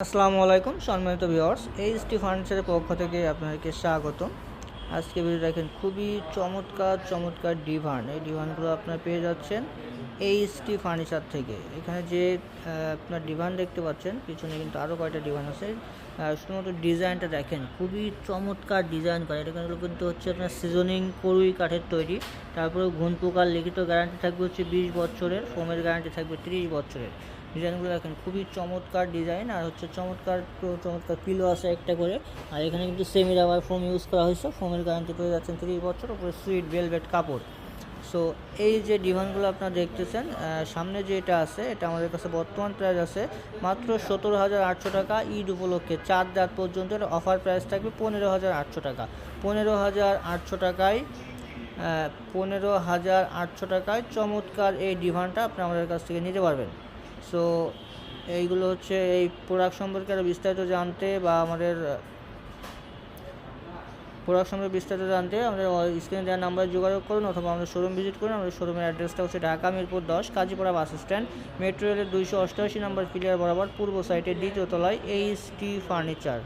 আসসালামু আলাইকুম সম্মানিত ভিউয়ার্স, এইচটি ফার্নিচারের পক্ষ থেকে আপনাদেরকে স্বাগতম। আজকে ভিডিও দেখেন খুবই চমৎকার ডিভান। এই ডিভানগুলো আপনারা পেয়ে যাচ্ছেন এইচটি ফার্নিচার থেকে। এখানে যে আপনার ডিভান দেখতে পাচ্ছেন, পিছনে কিন্তু আরও কয়েকটা ডিভান আছে। শুধুমাত্র ডিজাইনটা দেখেন, খুবই চমৎকার ডিজাইন করা। এটা কিন্তু হচ্ছে আপনার সিজনিং করুই কাঠের তৈরি। তারপরে ঘুণ পোকার লিখিত গ্যারান্টি থাকবে হচ্ছে 20 বছরের, ফোমের গ্যারান্টি থাকবে 30 বছরের। ডিজাইনগুলো দেখেন খুবই চমৎকার ডিজাইন, আর হচ্ছে চমৎকার পিলো আছে একটা করে। আর এখানে কিন্তু সেমি রাবার ফোম ইউজ করা হয়েছে। ফোমের গ্যারান্টি পেয়ে যাচ্ছেন 30 বছর, উপরে সুইট ভেলভেট কাপড়। সো এই যে ডিভানগুলো আপনারা দেখতেছেন, সামনে যেটা আছে এটা আমাদের কাছে বর্তমান প্রাইস আছে মাত্র 17,800 টাকা। ঈদ উপলক্ষে 4 রাত পর্যন্ত অফার প্রাইস থাকবে 15,800 টাকা। 15,800 টাকায় 15,800 টাকায় চমৎকার এই ডিভানটা আপনি আমাদের কাছ থেকে নিতে পারবেন। সো এইগুলো হচ্ছে এই প্রোডাক্ট সম্পর্কে আরও বিস্তারিত জানতে বা আমাদের প্রোডাক্ট সম্পর্কে বিস্তারিত জানতে আমাদের স্ক্রিনে দেওয়ার নাম্বারে যোগাযোগ করুন, অথবা আমাদের শোরুম ভিজিট করুন। আমাদের শোরুমের অ্যাড্রেসটা হচ্ছে Dhaka Mirpur 10 Kazipara bus stand, metro রেলের 288 নম্বর ক্লিয়ার বরাবর পূর্ব সাইডে দ্বিতীয় তলায় এইচটি ফার্নিচার।